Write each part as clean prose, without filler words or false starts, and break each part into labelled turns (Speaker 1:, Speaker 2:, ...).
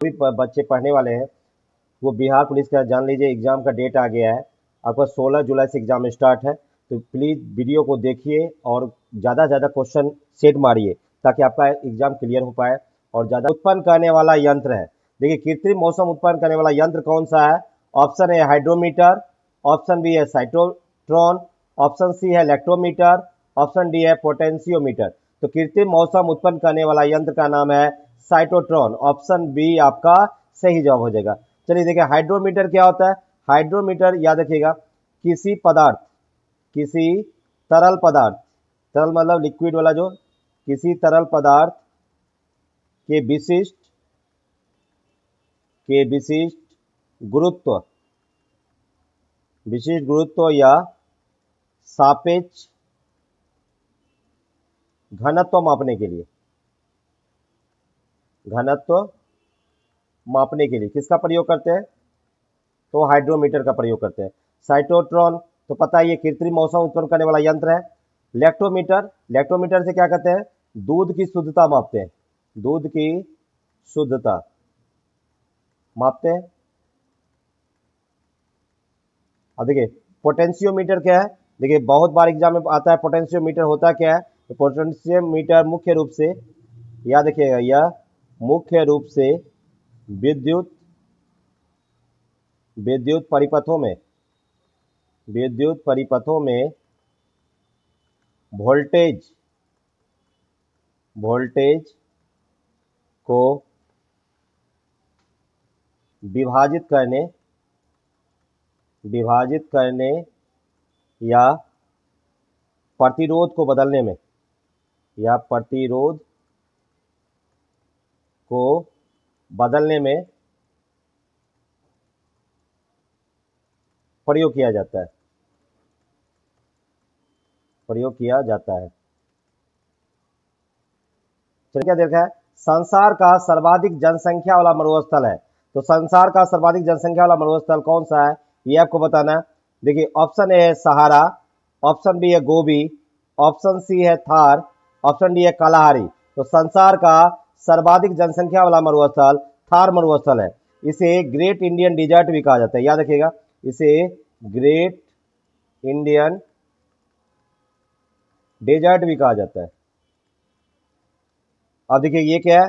Speaker 1: भी बच्चे पढ़ने वाले हैं वो बिहार पुलिस का जान लीजिए एग्ज़ाम का डेट आ गया है। आपका 16 जुलाई से एग्ज़ाम स्टार्ट है, तो प्लीज़ वीडियो को देखिए और ज़्यादा से ज़्यादा क्वेश्चन सेट मारिए ताकि आपका एग्ज़ाम क्लियर हो पाए। और ज़्यादा उत्पन्न करने वाला यंत्र है, देखिए कृत्रिम मौसम उत्पन्न करने वाला यंत्र कौन सा है? Option A hydrometer, option B है साइक्लोट्रॉन, ऑप्शन सी है इलेक्ट्रोमीटर, ऑप्शन डी है पोटेंशियोमीटर। तो कृत्रिम मौसम उत्पन्न करने वाला यंत्र का नाम है साइक्लोट्रॉन। ऑप्शन बी आपका सही जवाब हो जाएगा। चलिए देखिए हाइड्रोमीटर क्या होता है। हाइड्रोमीटर याद रखिएगा, किसी पदार्थ, किसी तरल पदार्थ, तरल मतलब लिक्विड वाला, जो किसी तरल पदार्थ के विशिष्ट गुरुत्व, विशिष्ट गुरुत्व या सापेक्ष घनत्व मापने के लिए, घनत्व मापने के लिए किसका प्रयोग करते हैं? तो हाइड्रोमीटर का प्रयोग करते हैं। साइक्लोट्रॉन तो पता है ये कृत्रिम मौसम उत्पन्न करने वाला यंत्र है। इलेक्ट्रोमीटर, इलेक्ट्रोमीटर से क्या करते हैं? दूध की शुद्धता मापते हैं, दूध की शुद्धता मापते हैं। अब देखिए पोटेंशियोमीटर क्या है। देखिए बहुत बार एग्जाम में आता है पोटेंशियोमीटर होता क्या है। तो पोटेंशियोमीटर मुख्य रूप से याद रखिएगा, यह मुख्य रूप से विद्युत विद्युत परिपथों में विद्युत परिपथों में वोल्टेज वोल्टेज को विभाजित करने या प्रतिरोध को बदलने में, या प्रतिरोध को बदलने में प्रयोग किया जाता है, प्रयोग किया जाता है। चलिए क्या देखा है, संसार का सर्वाधिक जनसंख्या वाला मरुस्थल है। तो संसार का सर्वाधिक जनसंख्या वाला मरुस्थल कौन सा है, ये आपको बताना है। देखिए ऑप्शन ए है सहारा, ऑप्शन बी है गोबी, ऑप्शन सी है थार, ऑप्शन डी है कालाहारी। तो संसार का सर्वाधिक जनसंख्या वाला मरुस्थल थार मरुस्थल है। इसे ग्रेट इंडियन डिजर्ट भी कहा जाता है, याद रखिएगा, इसे ग्रेट इंडियन डेजर्ट भी कहा जाता है। अब देखिए ये क्या है,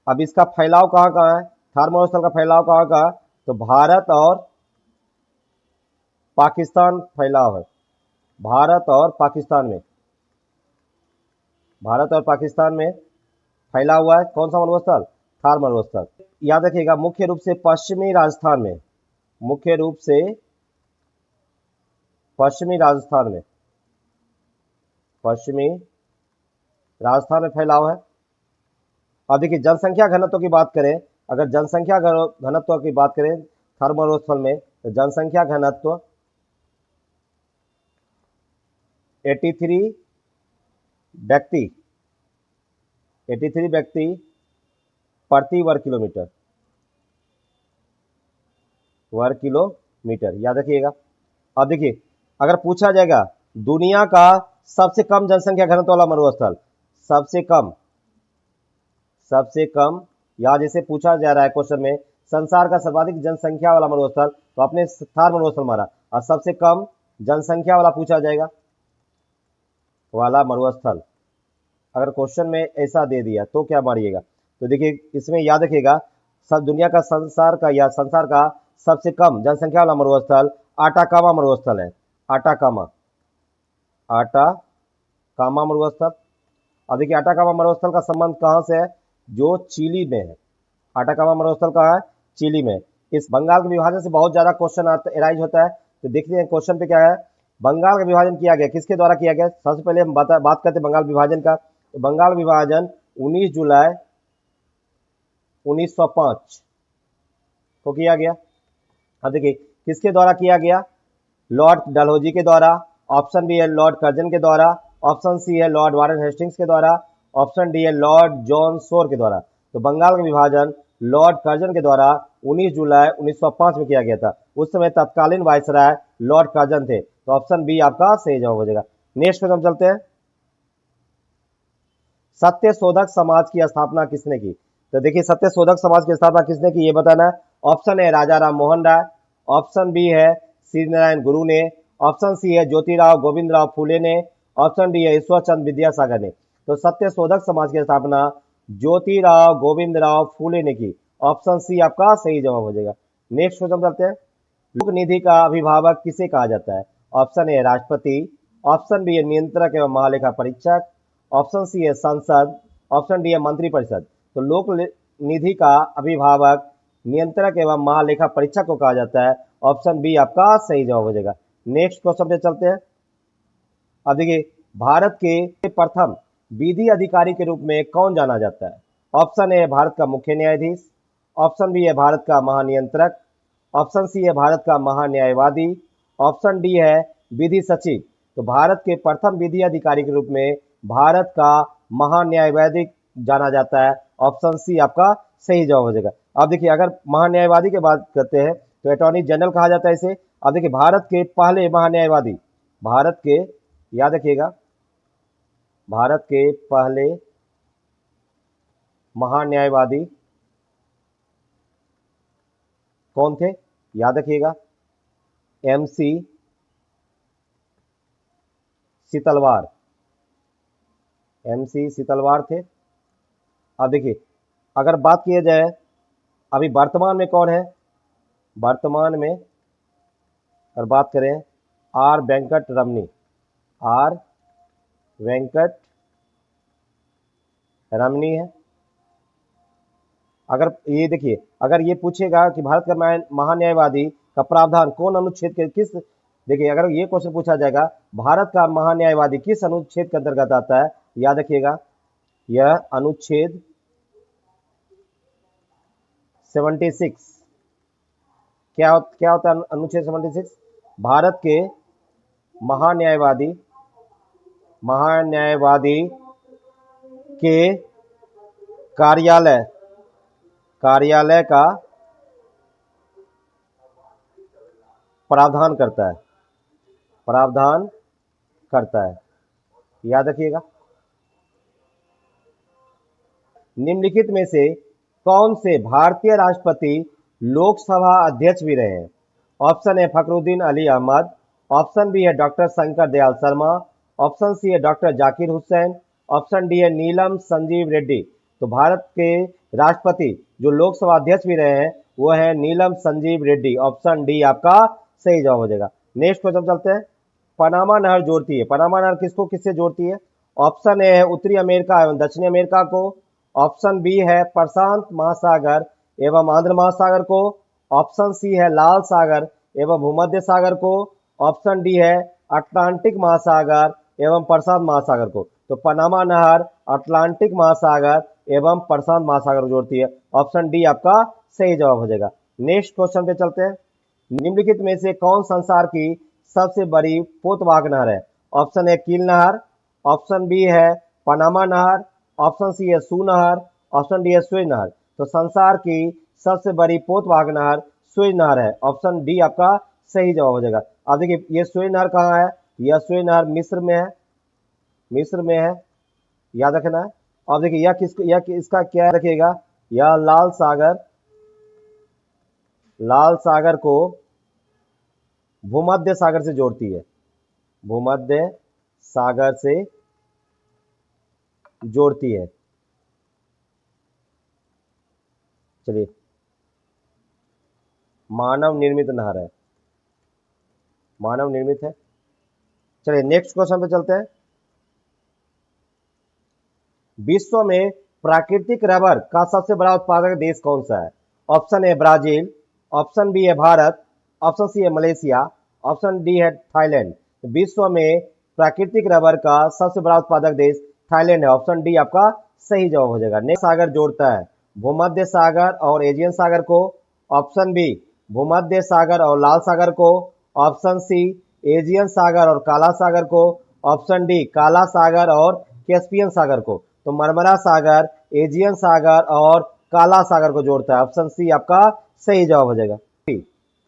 Speaker 1: अब इसका फैलाव कहाँ कहाँ है, थार मरुस्थल का फैलाव कहाँ कहाँ, तो भारत और पाकिस्तान फैलाव है, भारत और पाकिस्तान में, भारत और पाकिस्तान में फैला हुआ है। कौन सा मरुस्थल? थार मरुस्थल। याद रखिएगा मुख्य रूप से पश्चिमी राजस्थान में, मुख्य रूप से पश्चिमी राजस्थान में, पश्चिमी राजस्थान में फैलाव है। अब देखिए जनसंख्या घनत्व की बात करें, अगर जनसंख्या घनत्व की बात करें थार मरुस्थल में, तो जनसंख्या घनत्व 83 व्यक्ति प्रति वर्ग किलोमीटर, याद रखिएगा। अब देखिए अगर पूछा जाएगा दुनिया का सबसे कम जनसंख्या घनत्व वाला मरुस्थल, सबसे कम या जैसे पूछा जा रहा है क्वेश्चन में संसार का सर्वाधिक जनसंख्या वाला मरुस्थल, तो आपने थार मरुस्थल मारा, और सबसे कम जनसंख्या वाला पूछा जाएगा वाला मरुस्थल, अगर क्वेश्चन में ऐसा दे दिया तो क्या मारिएगा। तो देखिए इसमें याद रखिएगा सब दुनिया का संसार का सबसे कम जनसंख्या वाला मरुस्थल आटाकामा मरुस्थल है, आटाकामा मरुस्थल। अब देखिए आटाकामा मरुस्थल का संबंध कहाँ से है, जो चिली में है। आटाकामा मरुस्थल कहाँ है? चिली में। इस बंगाल के विभाजन से बहुत ज्यादा क्वेश्चन एराइज होता है, तो देखते हैं क्वेश्चन पे क्या है। बंगाल का विभाजन किया गया, किसके द्वारा किया गया? सबसे पहले हम बात करते हैं बंगाल विभाजन का। तो बंगाल विभाजन 19 जुलाई 1905 को किया गया। अब देखिए किसके द्वारा किया गया? लॉर्ड डलहौजी के द्वारा, ऑप्शन बी है लॉर्ड कर्जन के द्वारा, ऑप्शन सी है लॉर्ड वारेन हेस्टिंग्स के द्वारा, ऑप्शन डी है लॉर्ड जॉन शोर के द्वारा। तो बंगाल का विभाजन लॉर्ड कर्जन के द्वारा 19 जुलाई 1905 में किया गया था। उस समय तत्कालीन वायसराय लॉर्ड कर्जन थे। तो ऑप्शन बी आपका सही जवाब हो जाएगा। नेक्स्ट क्वेश्चन चलते हैं, सत्य शोधक समाज की स्थापना किसने की? तो देखिए सत्य शोधक समाज की स्थापना किसने की ये बताना है। Option A Raja Ram Mohan Roy, option B है श्री नारायण गुरु ने, ऑप्शन सी है ज्योतिराव गोविंदराव फूले ने, ऑप्शन डी है ईश्वर चंद्र विद्यासागर ने। तो सत्य शोधक समाज की स्थापना ज्योतिराव गोविंदराव फूले ने की। ऑप्शन सी आपका सही जवाब हो जाएगा। नेक्स्ट क्वेश्चन चलते हैं। लोक निधि का अभिभावक किसे कहा जाता है। ऑप्शन ए राष्ट्रपति, ऑप्शन बी है नियंत्रक एवं महालेखा परीक्षक, ऑप्शन सी है संसद, ऑप्शन डी है मंत्रिपरिषद। तो लोक निधि का अभिभावक नियंत्रक एवं महालेखा परीक्षक को कहा जाता है। ऑप्शन बी आपका सही जवाब हो जाएगा। नेक्स्ट क्वेश्चन पे चलते हैं। अब देखिए भारत के प्रथम विधि अधिकारी के रूप में कौन जाना जाता है। ऑप्शन ए है भारत का मुख्य न्यायाधीश, ऑप्शन बी है भारत का महानियंत्रक, ऑप्शन सी है भारत का महान्यायवादी, ऑप्शन डी है विधि सचिव। तो भारत के प्रथम विधि अधिकारी के रूप में भारत का महान्यायवादी जाना जाता है। ऑप्शन सी आपका सही जवाब हो जाएगा। अब देखिए अगर महान्यायवादी की बात करते हैं तो अटॉर्नी जनरल कहा जाता है इसे। अब देखिए भारत के पहले महान्यायवादी, भारत के, याद रखिएगा, भारत के पहले महान्यायवादी कौन थे, याद रखिएगा, एमसी सीतलवार, एमसी सीतलवार थे। अब देखिए अगर बात किया जाए अभी वर्तमान में कौन है, वर्तमान में अगर बात करें आर वेंकट रमनी, आर वेंकट रमनी है। अगर ये देखिए अगर ये पूछेगा कि भारत का महान्यायवादी का प्रावधान कौन अनुच्छेद के किस, देखिए अगर ये क्वेश्चन पूछा जाएगा भारत का महान्यायवादी किस अनुच्छेद के अंतर्गत आता है, याद रखिएगा यह अनुच्छेद 76। क्या होता है अनुच्छेद 76। भारत के महान्यायवादी के कार्यालय का प्रावधान करता है, याद रखिएगा। निम्नलिखित में से कौन से भारतीय राष्ट्रपति लोकसभा अध्यक्ष भी रहे हैं। Option A Fakhruddin Ali Ahmed, option B है doctor Shankar Dayal Sharma, option C है doctor Zakir Hussain, option D है नीलम संजीव रेड्डी। तो भारत के राष्ट्रपति जो लोकसभा अध्यक्ष भी रहे हैं वो है नीलम संजीव रेड्डी। ऑप्शन डी आपका सही जवाब हो जाएगा। नेक्स्ट क्वेश्चन चलते हैं। पनामा नहर जोड़ती है, पनामा नहर किसको किससे जोड़ती है। ऑप्शन ए है उत्तरी अमेरिका एवं दक्षिणी अमेरिका को, ऑप्शन बी है प्रशांत महासागर एवं आंध्र महासागर को, ऑप्शन सी है लाल सागर एवं भूमध्य सागर को, ऑप्शन डी है अटलांटिक महासागर एवं प्रशांत महासागर को। तो पनामा नहर अटलांटिक महासागर एवं प्रशांत महासागर को जोड़ती है। ऑप्शन डी आपका सही जवाब हो जाएगा। नेक्स्ट क्वेश्चन पे चलते हैं। निम्नलिखित में से कौन संसार की सबसे बड़ी पोतवाहक नहर है। ऑप्शन ए कील नहर, ऑप्शन बी है पनामा नहर, ऑप्शन सी है सू नहर, ऑप्शन डी है सुएज नहर। तो संसार की सबसे बड़ी पोतवाहक नहर सुएज नहर है। ऑप्शन डी आपका सही जवाब हो जाएगा। अब देखिए ये सुएज नहर कहाँ है, यह सुएज नहर मिस्र में है, मिस्र में है, याद रखना है। अब देखिए यह इसका क्या रखिएगा, यह लाल सागर को भूमध्य सागर से जोड़ती है, भूमध्य सागर से जोड़ती है। चलिए मानव निर्मित नहर है, मानव निर्मित है। चलिए नेक्स्ट क्वेश्चन पे चलते हैं। विश्व में प्राकृतिक रबर का सबसे बड़ा उत्पादक देश कौन सा है। Option A Brazil, option B है भारत, ऑप्शन सी है मलेशिया, ऑप्शन डी है थाईलैंड। विश्व में प्राकृतिक रबर का सबसे बड़ा उत्पादक देश थाईलैंड है। ऑप्शन डी आपका सही जवाब हो जाएगा। नेक्स्ट सागर जोड़ता है भूमध्य सागर और एजियन सागर को। ऑप्शन बी भूमध्य सागर और लाल सागर को, ऑप्शन सी एजियन सागर और काला सागर को, ऑप्शन डी काला सागर और कैस्पियन सागर को। तो मरमरा सागर, एजियन सागर और काला सागर को जोड़ता है। ऑप्शन सी आपका सही जवाब हो जाएगा।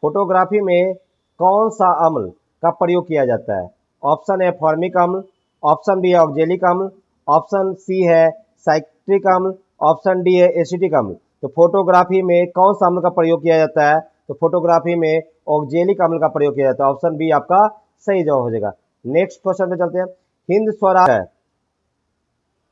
Speaker 1: फोटोग्राफी में कौन सा अम्ल का प्रयोग किया जाता है। ऑप्शन ए फॉर्मिक अम्ल, ऑप्शन बी है ऑक्जेलिक अम्ल, ऑप्शन सी है साइट्रिक अम्ल, ऑप्शन डी है एसिटिक अम्ल। तो फोटोग्राफी में कौन सा अम्ल का प्रयोग किया जाता है? तो फोटोग्राफी में ऑक्जेलिक अम्ल का प्रयोग किया जाता है। ऑप्शन बी आपका सही जवाब हो जाएगा। नेक्स्ट क्वेश्चन पे चलते हैं। हिंद स्वराज है,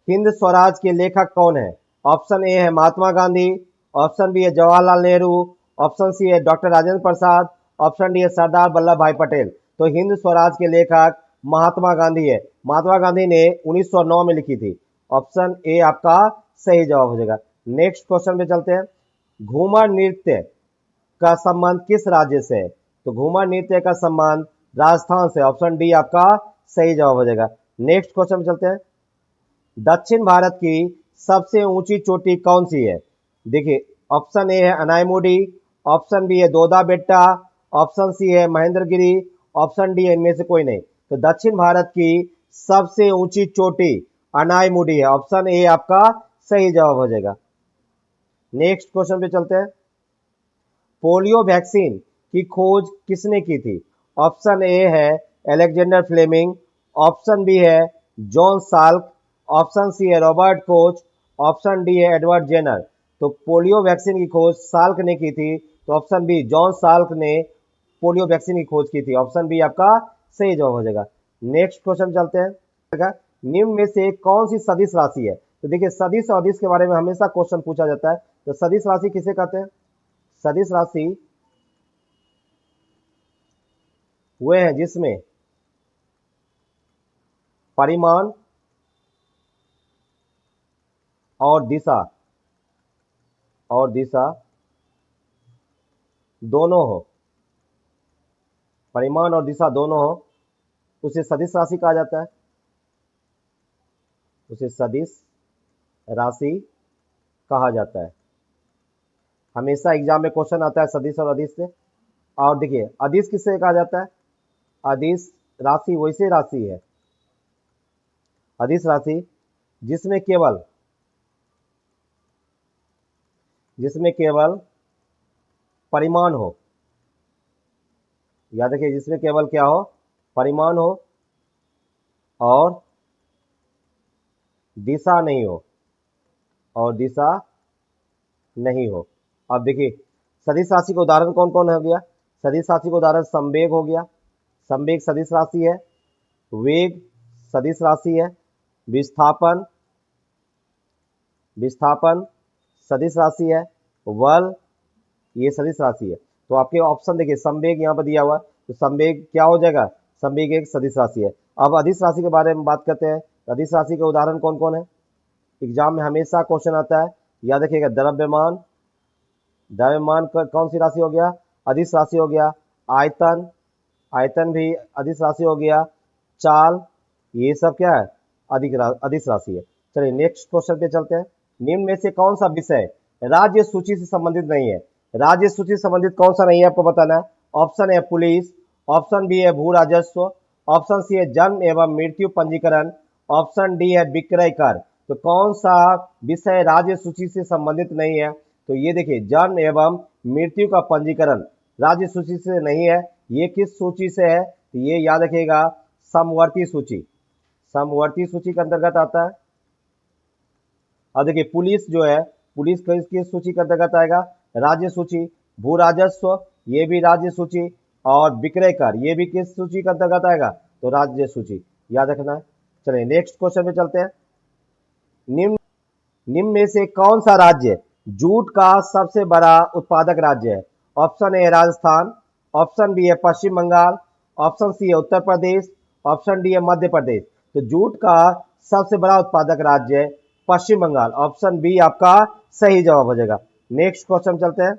Speaker 1: हिंद स्वराज के लेखक कौन है? ऑप्शन ए है महात्मा गांधी, ऑप्शन बी है जवाहरलाल नेहरू, ऑप्शन सी है doctor Rajendra Prasad, option D है सरदार वल्लभ भाई पटेल। तो हिंद स्वराज के लेखक महात्मा गांधी है। महात्मा गांधी ने 1909 में लिखी थी। ऑप्शन ए आपका सही जवाब हो जाएगा। नेक्स्ट क्वेश्चन पे चलते हैं। घूमर नृत्य का संबंध किस राज्य से है? तो घूमर नृत्य का संबंध राजस्थान से। ऑप्शन डी आपका सही जवाब हो जाएगा। नेक्स्ट क्वेश्चन पे चलते हैं। दक्षिण भारत की सबसे ऊंची चोटी कौन सी है? देखिए, ऑप्शन ए है अनायमुडी, ऑप्शन बी है दोदा बेट्टा, ऑप्शन सी है महेंद्रगिरी, ऑप्शन डी है इनमें से कोई नहीं। तो दक्षिण भारत की सबसे ऊंची चोटी अनायमुडी है। ऑप्शन ए आपका सही जवाब हो जाएगा। नेक्स्ट क्वेश्चन पे चलते हैं। पोलियो वैक्सीन की खोज किसने की थी? ऑप्शन ए है अलेक्जेंडर फ्लेमिंग, ऑप्शन बी है जॉन साल्क, ऑप्शन सी है रॉबर्ट कोच, ऑप्शन डी है एडवर्ड जेनर। तो पोलियो वैक्सीन की खोज साल्क ने की थी। तो ऑप्शन बी जॉन साल्क ने पोलियो वैक्सीन की खोज की थी। ऑप्शन बी आपका सही जवाब हो जाएगा। नेक्स्ट क्वेश्चन चलते हैं। निम्न में से कौन सी सदिश राशि है? तो देखिए, सदिश और अदिश के बारे में हमेशा क्वेश्चन पूछा जाता है। तो सदिश राशि किसे कहते हैं? सदिश राशि वे हैं जिसमें परिमाण और दिशा दोनों हो, परिमाण और दिशा दोनों हो, उसे सदिश राशि कहा जाता है। उसे सदिश राशि कहा जाता है। हमेशा एग्जाम में क्वेश्चन आता है सदिश और अदिश से। और देखिए, अदिश किससे कहा जाता है? अदिश राशि वैसे राशि है, अदिश राशि जिसमें केवल परिमाण हो। याद रखिए, जिसमें केवल क्या हो? परिमाण हो और दिशा नहीं हो, अब देखिए, सदिश राशि का उदाहरण कौन कौन हो गया? सदिश राशि का उदाहरण संवेग हो गया, संवेग सदिश राशि है। वेग सदिश राशि है। विस्थापन सदिश राशि है। बल ये सदिश राशि है। तो आपके ऑप्शन देखिए, संवेग यहाँ पर दिया हुआ, तो संवेग क्या हो जाएगा? संवेग एक सदिश राशि है। अब अदिश राशि के बारे में बात करते हैं। अदिश राशि के उदाहरण कौन कौन है? एग्जाम में हमेशा क्वेश्चन आता है, याद रखिएगा। द्रव्यमान कौन सी राशि हो गया? अदिश राशि हो गया। आयतन भी अदिश राशि हो गया। चाल ये सब क्या है? अदिश राशि है। चलिए नेक्स्ट क्वेश्चन पे चलते हैं। निम्न में से कौन सा विषय राज्य सूची से संबंधित नहीं है? राज्य सूची से संबंधित कौन सा नहीं है आपको बताना है। ऑप्शन है पुलिस, ऑप्शन बी है भू राजस्व, ऑप्शन सी है जन्म एवं मृत्यु पंजीकरण, ऑप्शन डी है विक्रय कर। तो कौन सा विषय राज्य सूची से संबंधित नहीं है? तो ये देखिए, जन्म एवं मृत्यु का पंजीकरण राज्य सूची से नहीं है। ये किस सूची से है? तो ये याद रखिएगा, समवर्ती सूची के अंतर्गत आता है। अब देखिए, पुलिस जो है, पुलिस किस सूची के अंतर्गत आएगा? राज्य सूची। भू राजस्व ये भी राज्य सूची, और विक्रय कर ये भी किस सूची के अंतर्गत आएगा? तो राज्य सूची, याद रखना है। चलिए नेक्स्ट क्वेश्चन पे चलते हैं। निम्न में से कौन सा राज्य जूट का सबसे बड़ा उत्पादक राज्य है? Option A Rajasthan, option B है पश्चिम बंगाल, ऑप्शन सी है उत्तर प्रदेश, ऑप्शन डी है मध्य प्रदेश। तो जूट का सबसे बड़ा उत्पादक राज्य है पश्चिम बंगाल। ऑप्शन बी आपका सही जवाब हो जाएगा। नेक्स्ट क्वेश्चन चलते हैं।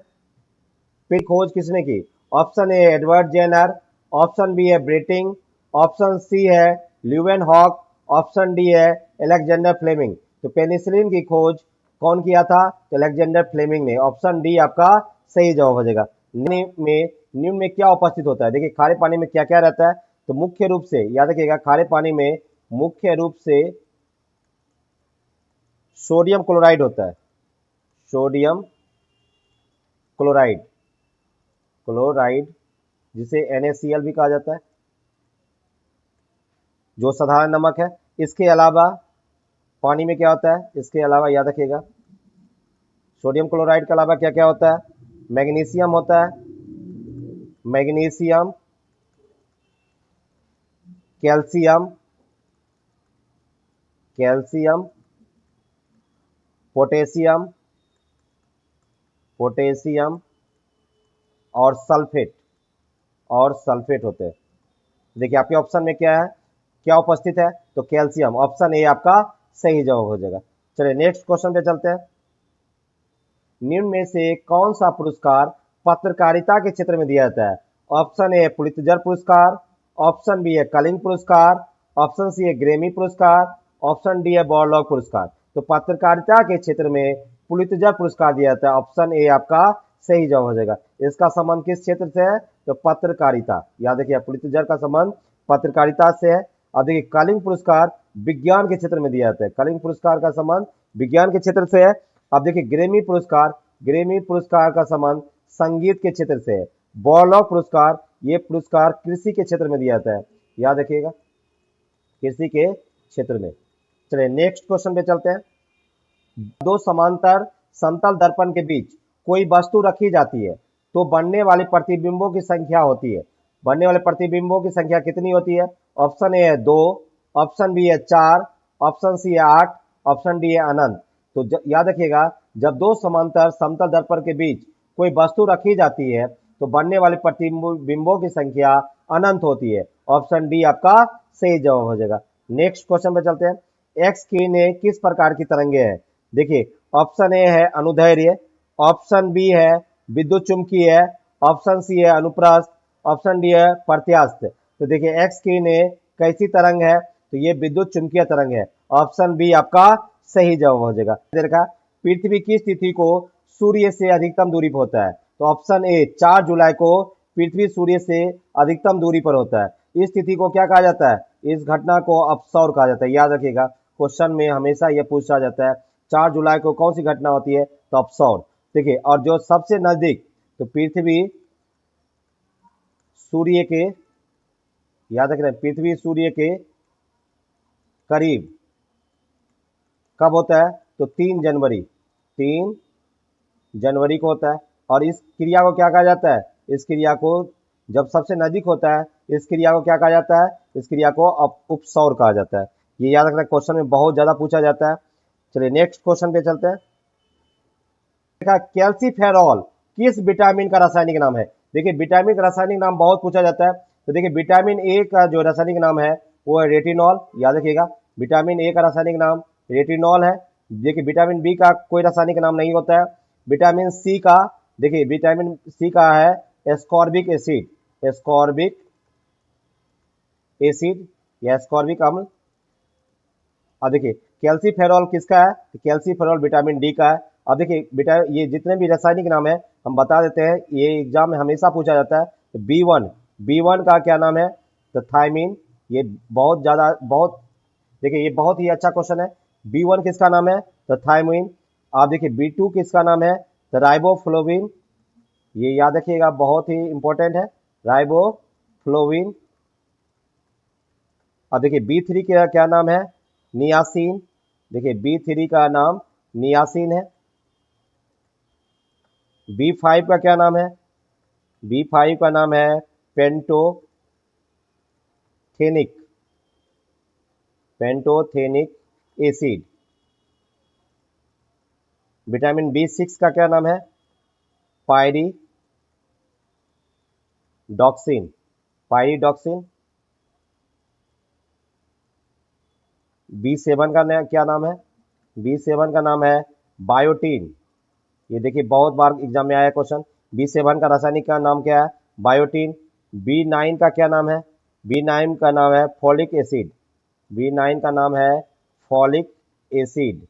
Speaker 1: पिन खोज किसने की? Option A Edward Jenner, option B है ब्रेटिंग, ऑप्शन सी है ल्यूवेनहॉक, ऑप्शन डी है अलेक्जेंडर फ्लेमिंग। तो पेनिसिलिन की खोज कौन किया था? तो अलेक्जेंडर फ्लेमिंग ने। ऑप्शन डी आपका सही जवाब हो जाएगा। निम्न में क्या उपस्थित होता है? देखिए, खारे पानी में क्या क्या रहता है? तो मुख्य रूप से याद रखिएगा, खारे पानी में मुख्य रूप से सोडियम क्लोराइड होता है। सोडियम क्लोराइड जिसे NaCl भी कहा जाता है, जो साधारण नमक है। इसके अलावा पानी में क्या होता है? इसके अलावा याद रखिएगा, सोडियम क्लोराइड के अलावा क्या क्या होता है? मैग्नीशियम होता है, magnesium, calcium, calcium, potassium, potassium और सल्फेट, और सल्फेट होते हैं। देखिए आपके ऑप्शन में क्या है, क्या उपस्थित है? तो कैल्शियम, ऑप्शन ए आपका सही जवाब हो जाएगा। चलिए नेक्स्ट क्वेश्चन पे चलते हैं। निम्न में से कौन सा पुरस्कार पत्रकारिता के क्षेत्र में दिया जाता है? ऑप्शन ए है पुलित्जर पुरस्कार, ऑप्शन बी है कलिंग पुरस्कार, ऑप्शन सी है ग्रेमी पुरस्कार, ऑप्शन डी है बॉरलॉग पुरस्कार। तो पत्रकारिता के क्षेत्र में पुलित्जर पुरस्कार दिया जाता है, ऑप्शन ए आपका सही जवाब हो जाएगा। इसका संबंध किस क्षेत्र से है? तो पत्रकारिता। याद रखिए पुलित्जर का संबंध पत्रकारिता से है। अब देखिए कलिंग पुरस्कार विज्ञान के क्षेत्र में दिया जाता है, कलिंग पुरस्कार का संबंध विज्ञान के क्षेत्र से है। अब देखिए ग्रेमी पुरस्कार, ग्रेमी पुरस्कार का संबंध संगीत के क्षेत्र से है। बॉरलॉग पुरस्कार, ये पुरस्कार कृषि के क्षेत्र में दिया जाता है, याद रखिएगा कृषि के क्षेत्र में। चलिए नेक्स्ट क्वेश्चन पे चलते हैं। दो समांतर समतल दर्पण के बीच कोई वस्तु रखी जाती है तो बनने वाले प्रतिबिंबों की संख्या होती है, बनने वाले प्रतिबिंबों की संख्या कितनी होती है? ऑप्शन ए है 2, ऑप्शन बी है 4, ऑप्शन सी है 8, ऑप्शन डी है अनंत। तो याद रखिएगा जब दो समांतर समतल दर्पण के बीच कोई वस्तु रखी जाती है तो बनने वाले प्रतिबिंबों की संख्या अनंत होती है, ऑप्शन डी आपका सही जवाब हो जाएगा। नेक्स्ट क्वेश्चन पे चलते हैं। एक्स किरणें किस प्रकार की तरंगे हैं? देखिए ऑप्शन ए है अनुदैर्घ्य, ऑप्शन बी है विद्युत चुंबकीय है, ऑप्शन सी है अनुप्रस्थ, ऑप्शन डी है प्रत्यास्थ। तो देखिए एक्स किरणें कैसी तरंग है? तो ये विद्युत चुंबकीय तरंग है, ऑप्शन बी आपका सही जवाब हो जाएगा। देखा पृथ्वी की स्थिति को सूर्य से अधिकतम दूरी पर होता है, तो ऑप्शन ए 4 जुलाई को पृथ्वी सूर्य से अधिकतम दूरी पर होता है। इस स्थिति को क्या कहा जाता है? इस घटना को अपसौर कहा जाता है। याद रखिएगा क्वेश्चन में हमेशा यह पूछा जाता है 4 जुलाई को कौन सी घटना होती है? तो अपसौर। देखिए और जो सबसे नजदीक, तो पृथ्वी सूर्य के, याद रखना पृथ्वी सूर्य के करीब कब होता है? तो 3 जनवरी, 3 जनवरी को होता है। और इस क्रिया को क्या कहा जाता है? इस क्रिया को जब सबसे नजदीक होता है इस क्रिया को क्या कहा जाता है? इस क्रिया को उपसौर कहा जाता है। ये याद रखना क्वेश्चन में बहुत ज्यादा पूछा जाता है। चलिए नेक्स्ट क्वेश्चन पे चलते हैं। कैल्सीफेरॉल किस विटामिन का रासायनिक नाम है? देखिए विटामिन का रासायनिक नाम बहुत पूछा जाता है। तो देखिए विटामिन ए का जो रासायनिक नाम है वो है रेटिनॉल, याद रखिएगा विटामिन ए का रासायनिक नाम रेटिनॉल है। देखिए विटामिन बी का कोई रासायनिक नाम नहीं होता है। विटामिन सी का, देखिए विटामिन सी का है एस्कॉर्बिक एसिड, एस्कॉर्बिक एसिड या एस्कॉर्बिक अम्ल। अब देखिए कैल्सीफेरॉल किसका है? तो कैल्सीफेरॉल विटामिन डी का है। अब देखिए ये जितने भी रासायनिक नाम है हम बता देते हैं, ये एग्जाम में हमेशा पूछा जाता है। तो बी वन का क्या नाम है? तो थायमीन। ये बहुत ज़्यादा देखिए ये बहुत ही अच्छा क्वेश्चन है। बी1 किसका नाम है? तो थायमीन। आप देखिए बी2 किसका नाम है? तो राइबोफ्लोविन। ये याद रखिएगा बहुत ही इंपॉर्टेंट है, राइबोफ्लोविन। अब देखिए बी3 का क्या नाम है? नियासिन। देखिए बी3 का नाम नियासिन है। बी5 का क्या नाम है? बी5 का नाम है pantothenic, pantothenic acid. Vitamin B6 का क्या नाम है? Pyridoxine, pyridoxine. बी7 का क्या नाम है? बी7 का नाम है बायोटीन। ये देखिए बहुत बार एग्जाम में आया क्वेश्चन। बी7 का रासायनिक का नाम क्या है? बायोटीन। बी9 का क्या नाम है? बी9 का नाम है फॉलिक एसिड, बी9 का नाम है फॉलिक एसिड।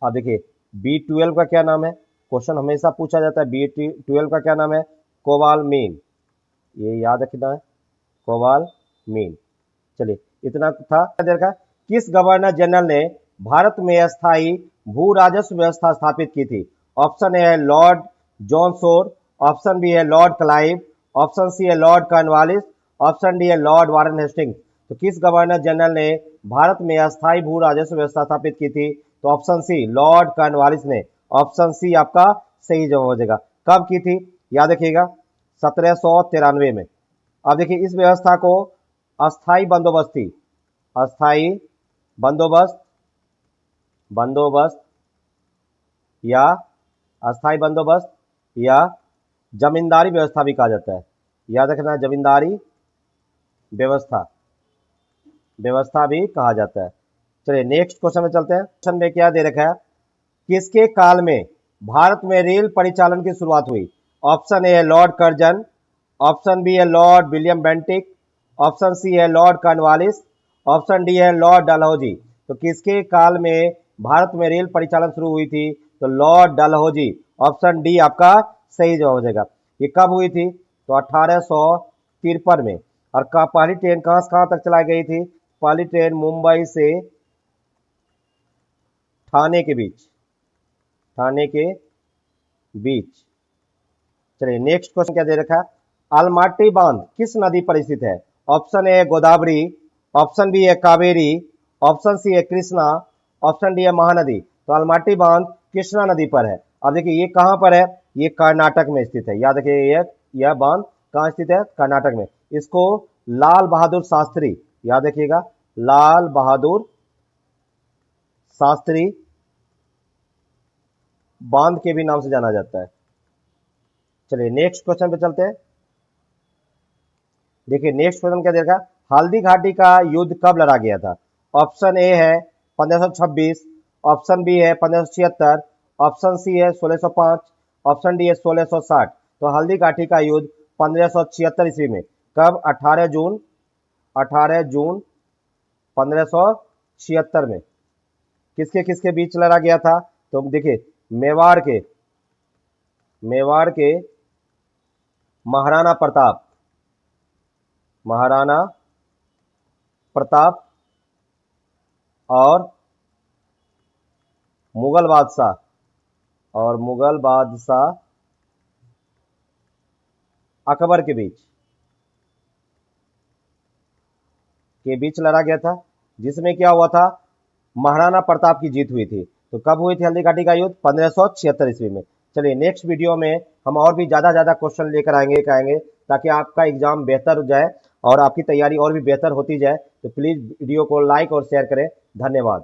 Speaker 1: अब देखिए बी12 का क्या नाम है? क्वेश्चन हमेशा पूछा जाता है बी12 का क्या नाम है? कोबालमीन। ये याद रखना है, कोबालमीन। चलिए इतना था देर का। किस गवर्नर जनरल ने भारत में अस्थायी भू राजस्व व्यवस्था स्थापित की थी? ऑप्शन ए है lord John Shore, option B है लॉर्ड क्लाइव, ऑप्शन सी है लॉर्ड कॉर्नवालिस, ऑप्शन डी है लॉर्ड वारन हेस्टिंग्स। तो किस गवर्नर जनरल ने भारत में अस्थायी भू राजस्व व्यवस्था स्थापित की थी? तो ऑप्शन सी लॉर्ड कॉर्नवालिस ने, ऑप्शन सी आपका सही जवाब हो जाएगा। कब की थी, याद रखिएगा 1793 में। अब देखिए इस व्यवस्था को अस्थाई बंदोबस्त थी, अस्थाई बंदोबस्त, बंदोबस्त या अस्थाई बंदोबस्त या जमींदारी व्यवस्था भी कहा जाता है। याद रखना जमींदारी व्यवस्था, व्यवस्था भी कहा जाता है। चलिए नेक्स्ट क्वेश्चन में चलते हैं। क्वेश्चन में क्या दे रखा है, किसके काल में भारत में रेल परिचालन की शुरुआत हुई? ऑप्शन ए है लॉर्ड कर्जन, ऑप्शन बी है lord William Bentinck, option C है लॉर्ड कॉर्नवालिस, ऑप्शन डी है लॉर्ड डलहौजी। तो किसके काल में भारत में रेल परिचालन शुरू हुई थी? तो लॉर्ड डलहौजी, ऑप्शन डी आपका सही जवाब हो जाएगा। ये कब हुई थी? तो 1853 में। और पहली ट्रेन कहां से कहां तक चलाई गई थी? पहली ट्रेन मुंबई से ठाणे के बीच, ठाणे के बीच। चलिए नेक्स्ट क्वेश्चन क्या दे रखा है, अलमाटी बांध किस नदी पर स्थित है? Option A Godavari, option B है कावेरी, ऑप्शन सी है कृष्णा, ऑप्शन डी है महानदी। तो अलमाटी बांध कृष्णा नदी पर है। अब देखिए ये कहां पर है? ये कर्नाटक में स्थित है। याद रखिए यह बांध कहां स्थित है? कर्नाटक में। इसको लाल बहादुर शास्त्री, याद रखिएगा लाल बहादुर शास्त्री बांध के भी नाम से जाना जाता है। चलिए नेक्स्ट क्वेश्चन पे चलते हैं। देखिए नेक्स्ट क्वेश्चन क्या देखा, हल्दी घाटी का युद्ध कब लड़ा गया था? ऑप्शन ए है 1526, ऑप्शन बी है 1576, ऑप्शन सी है 1605, ऑप्शन डी है 1660। तो हल्दी घाटी का युद्ध 1576 ईस्वी में। कब? 18 जून, 18 जून 1576 में। किसके किसके बीच लड़ा गया था? तो देखिए मेवाड़ के, मेवाड़ के महाराणा प्रताप, महाराणा प्रताप और मुगल बादशाह, और मुगल बादशाह अकबर के बीच लड़ा गया था, जिसमें क्या हुआ था, महाराणा प्रताप की जीत हुई थी। तो कब हुई थी हल्दी घाटी का युद्ध? 1576 ईस्वी में। चलिए नेक्स्ट वीडियो में हम और भी ज्यादा क्वेश्चन लेकर आएंगे ताकि आपका एग्जाम बेहतर हो जाए और आपकी तैयारी और भी बेहतर होती जाए। तो प्लीज वीडियो को लाइक और शेयर करें। धन्यवाद।